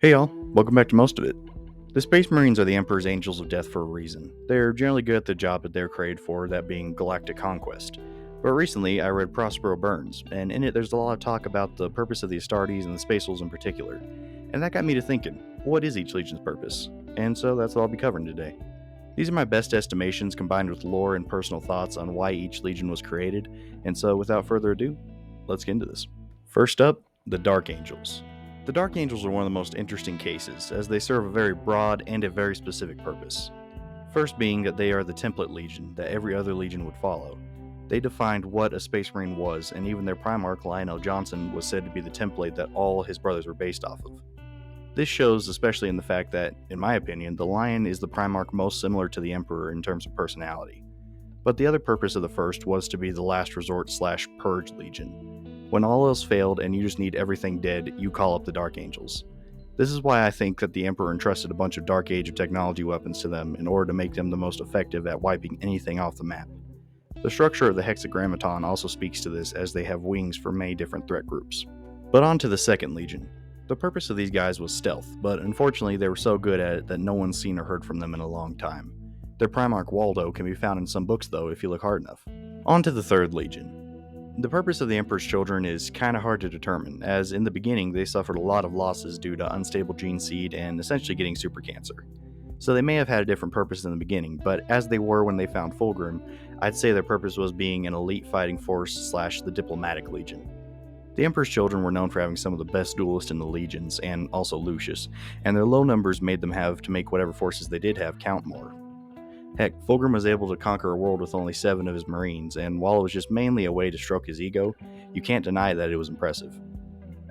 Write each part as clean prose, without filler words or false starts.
Hey y'all, welcome back to Most of It. The Space Marines are the Emperor's Angels of Death for a reason. They're generally good at the job that they're created for, that being galactic conquest. But recently, I read Prospero Burns, and in it there's a lot of talk about the purpose of the Astartes and the Space Wolves in particular. And that got me to thinking, what is each legion's purpose? And so that's what I'll be covering today. These are my best estimations combined with lore and personal thoughts on why each legion was created, and so without further ado, let's get into this. First up, the Dark Angels. The Dark Angels are one of the most interesting cases, as they serve a very broad and a very specific purpose. First being that they are the template legion that every other legion would follow. They defined what a Space Marine was, and even their Primarch, Lionel Johnson, was said to be the template that all his brothers were based off of. This shows especially in the fact that, in my opinion, the Lion is the Primarch most similar to the Emperor in terms of personality. But the other purpose of the first was to be the last resort / purge legion. When all else failed and you just need everything dead, you call up the Dark Angels. This is why I think that the Emperor entrusted a bunch of Dark Age of technology weapons to them in order to make them the most effective at wiping anything off the map. The structure of the Hexagrammaton also speaks to this, as they have wings for many different threat groups. But on to the Second Legion. The purpose of these guys was stealth, but unfortunately they were so good at it that no one's seen or heard from them in a long time. Their Primarch Waldo can be found in some books though if you look hard enough. On to the Third Legion. The purpose of the Emperor's children is kinda hard to determine, as in the beginning they suffered a lot of losses due to unstable gene seed and essentially getting super cancer. So they may have had a different purpose in the beginning, but as they were when they found Fulgrim, I'd say their purpose was being an elite fighting force / the diplomatic legion. The Emperor's children were known for having some of the best duelists in the legions, and also Lucius, and their low numbers made them have to make whatever forces they did have count more. Heck, Fulgrim was able to conquer a world with only 7 of his Marines, and while it was just mainly a way to stroke his ego, you can't deny that it was impressive.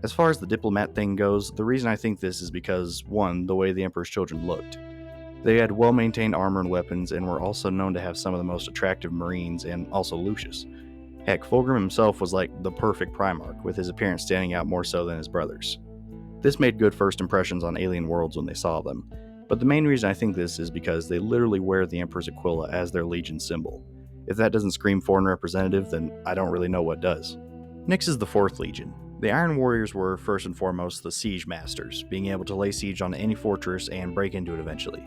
As far as the diplomat thing goes, the reason I think this is because, 1, the way the Emperor's children looked. They had well-maintained armor and weapons, and were also known to have some of the most attractive Marines, and also Lucius. Heck, Fulgrim himself was like the perfect Primarch, with his appearance standing out more so than his brothers. This made good first impressions on alien worlds when they saw them, but the main reason I think this is because they literally wear the Emperor's Aquila as their legion symbol. If that doesn't scream foreign representative, then I don't really know what does. Next is the Fourth Legion. The Iron Warriors were first and foremost the siege masters, being able to lay siege on any fortress and break into it eventually.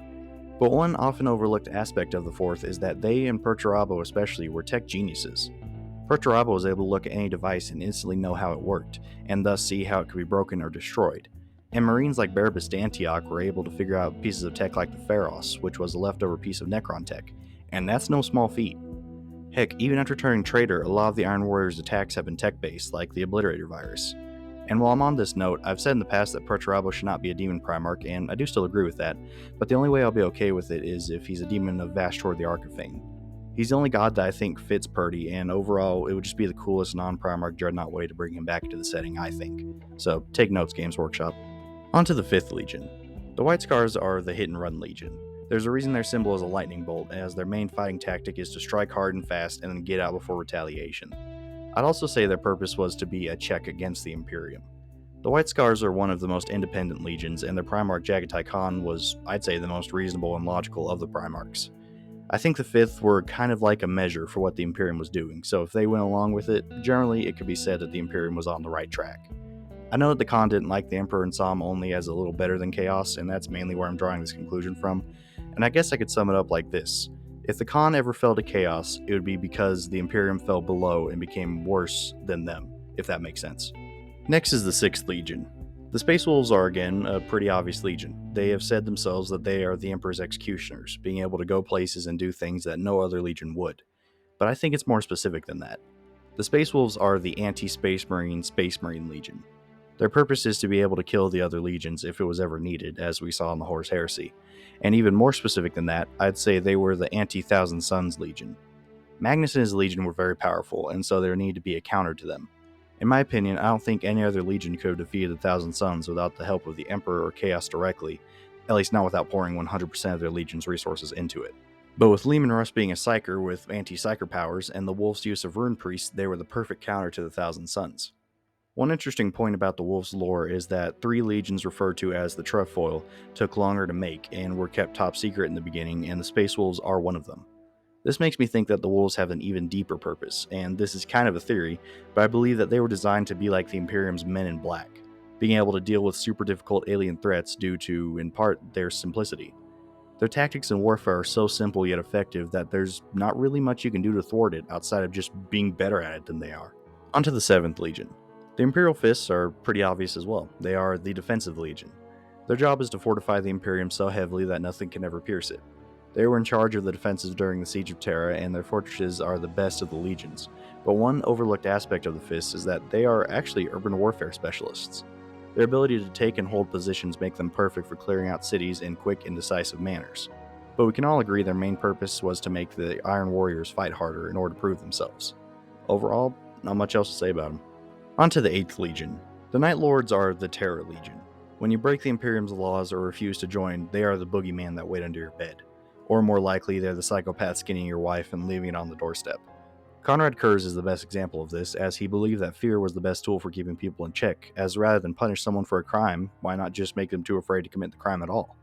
But one often overlooked aspect of the Fourth is that they, and Perturabo especially, were tech geniuses. Perturabo was able to look at any device and instantly know how it worked, and thus see how it could be broken or destroyed. And Marines like Barabbas d'Antioch were able to figure out pieces of tech like the Pharos, which was a leftover piece of Necron tech, and that's no small feat. Heck, even after turning traitor, a lot of the Iron Warriors' attacks have been tech-based, like the Obliterator virus. And while I'm on this note, I've said in the past that Perturabo should not be a demon Primarch, and I do still agree with that, but the only way I'll be okay with it is if he's a demon of Vashtor the Arc of Fame. He's the only god that I think fits Purdy, and overall, it would just be the coolest non-Primarch Dreadnought way to bring him back into the setting, I think. So, take notes, Games Workshop. On to the Fifth Legion. The White Scars are the hit-and-run legion. There's a reason their symbol is a lightning bolt, as their main fighting tactic is to strike hard and fast and then get out before retaliation. I'd also say their purpose was to be a check against the Imperium. The White Scars are one of the most independent legions, and their Primarch Jagatai Khan was, I'd say, the most reasonable and logical of the Primarchs. I think the Fifth were kind of like a measure for what the Imperium was doing, so if they went along with it, generally it could be said that the Imperium was on the right track. I know that the Khan didn't like the Emperor and saw him only as a little better than Chaos, and that's mainly where I'm drawing this conclusion from, and I guess I could sum it up like this. If the Khan ever fell to Chaos, it would be because the Imperium fell below and became worse than them, if that makes sense. Next is the Sixth Legion. The Space Wolves are, again, a pretty obvious legion. They have said themselves that they are the Emperor's executioners, being able to go places and do things that no other legion would. But I think it's more specific than that. The Space Wolves are the anti-Space Marine Space Marine Legion. Their purpose is to be able to kill the other legions if it was ever needed, as we saw in the Horus Heresy. And even more specific than that, I'd say they were the anti-Thousand Suns Legion. Magnus and his legion were very powerful, and so there needed to be a counter to them. In my opinion, I don't think any other legion could have defeated the Thousand Suns without the help of the Emperor or Chaos directly, at least not without pouring 100% of their legion's resources into it. But with Leman Russ being a Psyker with anti-Psyker powers and the Wolf's use of Rune Priests, they were the perfect counter to the Thousand Suns. One interesting point about the Wolves' lore is that 3 legions referred to as the Trefoil took longer to make and were kept top secret in the beginning, and the Space Wolves are one of them. This makes me think that the Wolves have an even deeper purpose, and this is kind of a theory, but I believe that they were designed to be like the Imperium's Men in Black, being able to deal with super difficult alien threats due to, in part, their simplicity. Their tactics in warfare are so simple yet effective that there's not really much you can do to thwart it outside of just being better at it than they are. On to the 7th Legion. The Imperial Fists are pretty obvious as well. They are the defensive legion. Their job is to fortify the Imperium so heavily that nothing can ever pierce it. They were in charge of the defenses during the Siege of Terra, and their fortresses are the best of the legions. But one overlooked aspect of the Fists is that they are actually urban warfare specialists. Their ability to take and hold positions make them perfect for clearing out cities in quick and decisive manners. But we can all agree their main purpose was to make the Iron Warriors fight harder in order to prove themselves. Overall, not much else to say about them. On to the 8th Legion. The Night Lords are the Terror Legion. When you break the Imperium's laws or refuse to join, they are the boogeyman that wait under your bed. Or more likely, they're the psychopath skinning your wife and leaving it on the doorstep. Conrad Kurz is the best example of this, as he believed that fear was the best tool for keeping people in check, as rather than punish someone for a crime, why not just make them too afraid to commit the crime at all?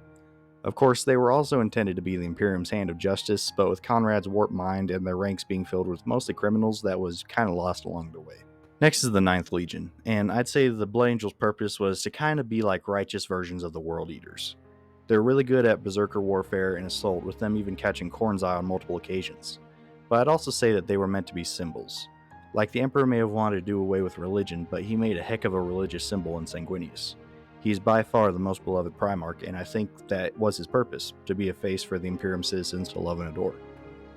Of course, they were also intended to be the Imperium's hand of justice, but with Conrad's warped mind and their ranks being filled with mostly criminals, that was kinda lost along the way. Next is the 9th Legion, and I'd say the Blood Angels' purpose was to kinda be like righteous versions of the World Eaters. They're really good at berserker warfare and assault, with them even catching Khorne's eye on multiple occasions. But I'd also say that they were meant to be symbols. Like the Emperor may have wanted to do away with religion, but he made a heck of a religious symbol in Sanguinius. He's by far the most beloved Primarch, and I think that was his purpose, to be a face for the Imperium citizens to love and adore.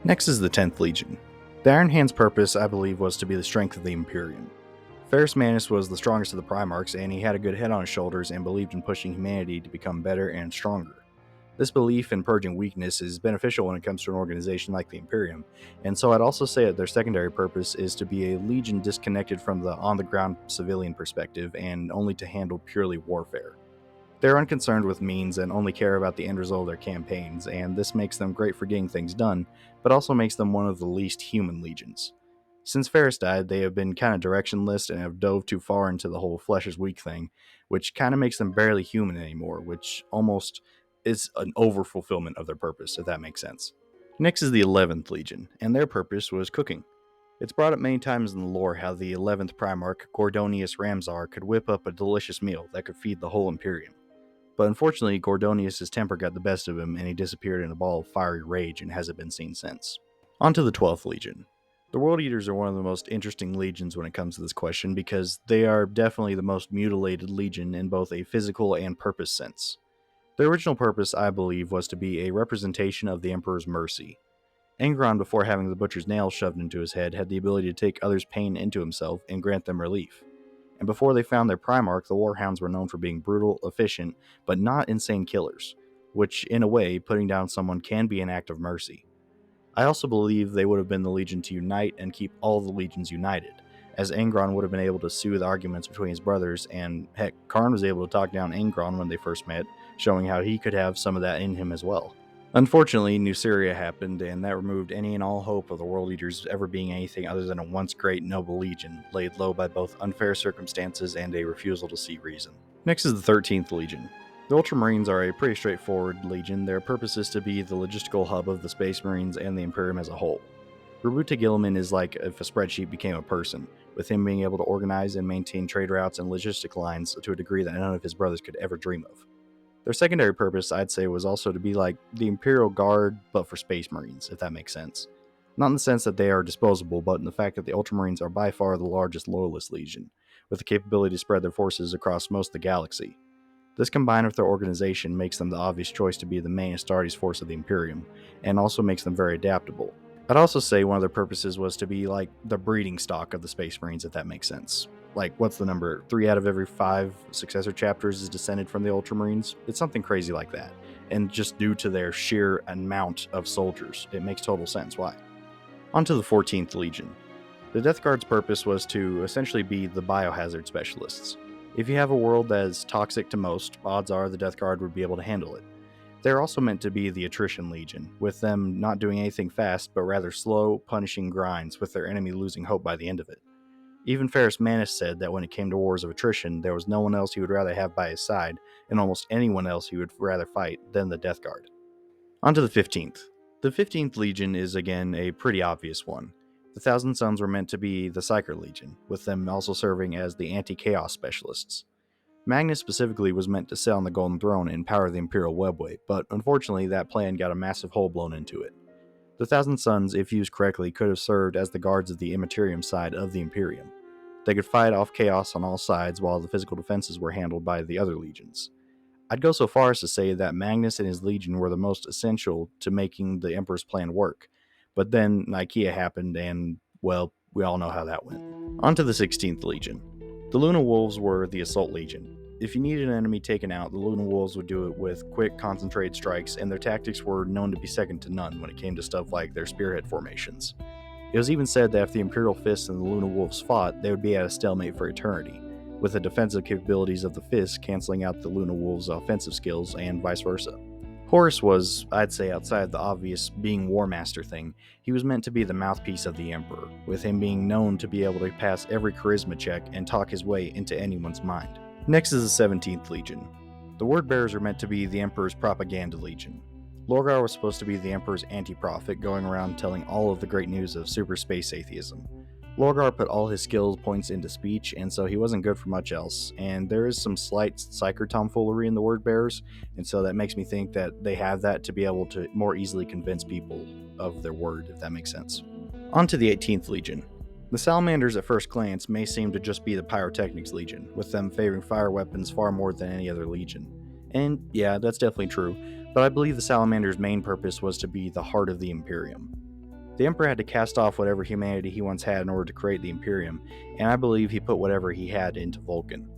Next is the 10th Legion. The Iron Hand's purpose, I believe, was to be the strength of the Imperium. Ferrus Manus was the strongest of the Primarchs, and he had a good head on his shoulders and believed in pushing humanity to become better and stronger. This belief in purging weakness is beneficial when it comes to an organization like the Imperium, and so I'd also say that their secondary purpose is to be a legion disconnected from the on-the-ground civilian perspective and only to handle purely warfare. They're unconcerned with means and only care about the end result of their campaigns, and this makes them great for getting things done, but also makes them one of the least human legions. Since Ferrus died, they have been kind of directionless and have dove too far into the whole flesh is weak thing, which kind of makes them barely human anymore, which almost is an overfulfillment of their purpose, if that makes sense. Next is the 11th Legion, and their purpose was cooking. It's brought up many times in the lore how the 11th Primarch, Gordonius Ramsar, could whip up a delicious meal that could feed the whole Imperium. But unfortunately, Gordonius' temper got the best of him and he disappeared in a ball of fiery rage and hasn't been seen since. On to the 12th Legion. The World Eaters are one of the most interesting legions when it comes to this question because they are definitely the most mutilated legion in both a physical and purpose sense. Their original purpose, I believe, was to be a representation of the Emperor's mercy. Angron, before having the butcher's nails shoved into his head, had the ability to take others' pain into himself and grant them relief. And before they found their Primarch, the Warhounds were known for being brutal, efficient, but not insane killers, which, in a way, putting down someone can be an act of mercy. I also believe they would have been the legion to unite and keep all the legions united, as Angron would have been able to soothe arguments between his brothers, and heck, Karn was able to talk down Angron when they first met, showing how he could have some of that in him as well. Unfortunately, Nuceria happened, and that removed any and all hope of the World Eaters ever being anything other than a once great noble legion, laid low by both unfair circumstances and a refusal to see reason. Next is the 13th Legion. The Ultramarines are a pretty straightforward legion. Their purpose is to be the logistical hub of the Space Marines and the Imperium as a whole. Rabuta Gilliman is like if a spreadsheet became a person, with him being able to organize and maintain trade routes and logistic lines to a degree that none of his brothers could ever dream of. Their secondary purpose, I'd say, was also to be like the Imperial Guard, but for Space Marines, if that makes sense. Not in the sense that they are disposable, but in the fact that the Ultramarines are by far the largest Loyalist Legion, with the capability to spread their forces across most of the galaxy. This combined with their organization makes them the obvious choice to be the main Astartes force of the Imperium, and also makes them very adaptable. I'd also say one of their purposes was to be like the breeding stock of the Space Marines, if that makes sense. Like, what's the number? 3 out of every 5 successor chapters is descended from the Ultramarines? It's something crazy like that. And just due to their sheer amount of soldiers, it makes total sense why. On to the 14th Legion. The Death Guard's purpose was to essentially be the biohazard specialists. If you have a world that is toxic to most, odds are the Death Guard would be able to handle it. They're also meant to be the Attrition Legion, with them not doing anything fast, but rather slow, punishing grinds, with their enemy losing hope by the end of it. Even Ferrus Manus said that when it came to wars of attrition, there was no one else he would rather have by his side, and almost anyone else he would rather fight than the Death Guard. On to the 15th. The 15th Legion is again a pretty obvious one. The Thousand Sons were meant to be the Psyker Legion, with them also serving as the anti-chaos specialists. Magnus specifically was meant to sit on the Golden Throne and power the Imperial Webway, but unfortunately that plan got a massive hole blown into it. The Thousand Sons, if used correctly, could have served as the guards of the Immaterium side of the Imperium. They could fight off chaos on all sides while the physical defenses were handled by the other legions. I'd go so far as to say that Magnus and his legion were the most essential to making the Emperor's plan work. But then Nikeah happened and, well, we all know how that went. On to the 16th Legion. The Luna Wolves were the Assault Legion. If you needed an enemy taken out, the Luna Wolves would do it with quick, concentrated strikes, and their tactics were known to be second to none when it came to stuff like their spearhead formations. It was even said that if the Imperial Fists and the Luna Wolves fought, they would be at a stalemate for eternity, with the defensive capabilities of the Fists canceling out the Luna Wolves' offensive skills and vice versa. Horus was, I'd say outside the obvious being War Master thing, he was meant to be the mouthpiece of the Emperor, with him being known to be able to pass every charisma check and talk his way into anyone's mind. Next is the 17th Legion. The Word Bearers are meant to be the Emperor's propaganda legion. Lorgar was supposed to be the Emperor's anti-prophet, going around telling all of the great news of super space atheism. Lorgar put all his skill points into speech, and so he wasn't good for much else, and there is some slight psyker tomfoolery in the Word Bearers, and so that makes me think that they have that to be able to more easily convince people of their word, if that makes sense. On to the 18th Legion. The Salamanders at first glance may seem to just be the Pyrotechnics Legion, with them favoring fire weapons far more than any other legion. And yeah, that's definitely true, but I believe the Salamander's main purpose was to be the heart of the Imperium. The Emperor had to cast off whatever humanity he once had in order to create the Imperium, and I believe he put whatever he had into Vulcan.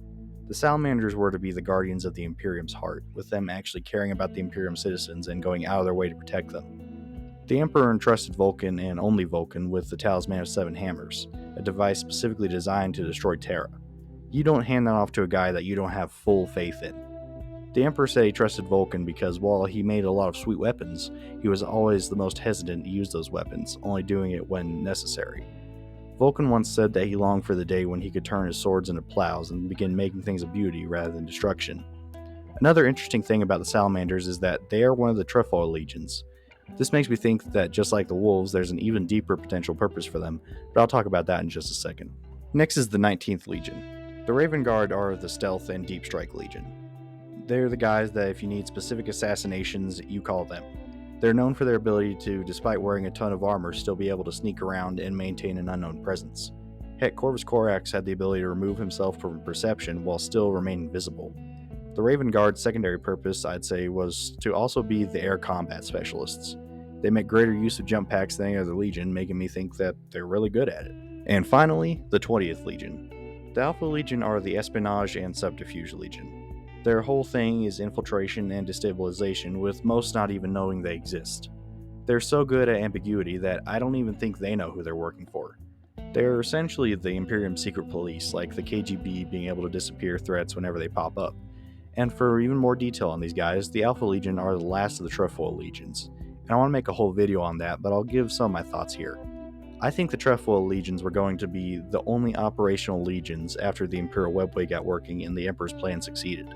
The Salamanders were to be the guardians of the Imperium's heart, with them actually caring about the Imperium citizens and going out of their way to protect them. The Emperor entrusted Vulcan, and only Vulcan, with the Talisman of Seven Hammers, a device specifically designed to destroy Terra. You don't hand that off to a guy that you don't have full faith in. The Emperor said he trusted Vulcan because while he made a lot of sweet weapons, he was always the most hesitant to use those weapons, only doing it when necessary. Vulcan once said that he longed for the day when he could turn his swords into plows and begin making things of beauty rather than destruction. Another interesting thing about the Salamanders is that they are one of the Trefoil legions. This makes me think that just like the wolves, there's an even deeper potential purpose for them, but I'll talk about that in just a second. Next is the 19th Legion. The Raven Guard are the Stealth and Deep Strike Legion. They're the guys that if you need specific assassinations, you call them. They're known for their ability to, despite wearing a ton of armor, still be able to sneak around and maintain an unknown presence. Heck, Corvus Corax had the ability to remove himself from perception while still remaining visible. The Raven Guard's secondary purpose, I'd say, was to also be the air combat specialists. They make greater use of jump packs than any other legion, making me think that they're really good at it. And finally, the 20th Legion. The Alpha Legion are the Espionage and Subterfuge Legion. Their whole thing is infiltration and destabilization, with most not even knowing they exist. They're so good at ambiguity that I don't even think they know who they're working for. They're essentially the Imperium secret police, like the KGB being able to disappear threats whenever they pop up. And for even more detail on these guys, the Alpha Legion are the last of the Trefoil Legions. And I want to make a whole video on that, but I'll give some of my thoughts here. I think the Trefoil Legions were going to be the only operational legions after the Imperial Webway got working and the Emperor's plan succeeded.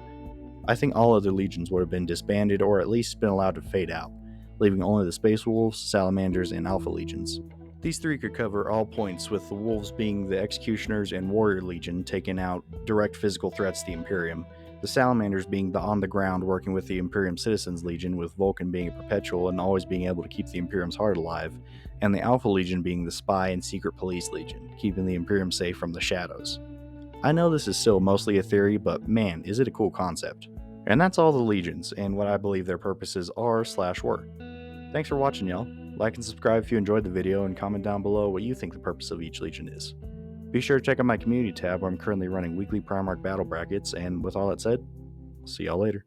I think all other legions would have been disbanded or at least been allowed to fade out, leaving only the Space Wolves, Salamanders, and Alpha Legions. These three could cover all points, with the Wolves being the Executioners and Warrior Legion taking out direct physical threats to the Imperium, the Salamanders being the on-the-ground working with the Imperium Citizens Legion, with Vulcan being a perpetual and always being able to keep the Imperium's heart alive, and the Alpha Legion being the Spy and Secret Police Legion, keeping the Imperium safe from the shadows. I know this is still mostly a theory, but man, is it a cool concept. And that's all the legions, and what I believe their purposes are/were. Thanks for watching, y'all. Like and subscribe if you enjoyed the video, and comment down below what you think the purpose of each legion is. Be sure to check out my community tab where I'm currently running weekly Primarch battle brackets, and with all that said, see y'all later.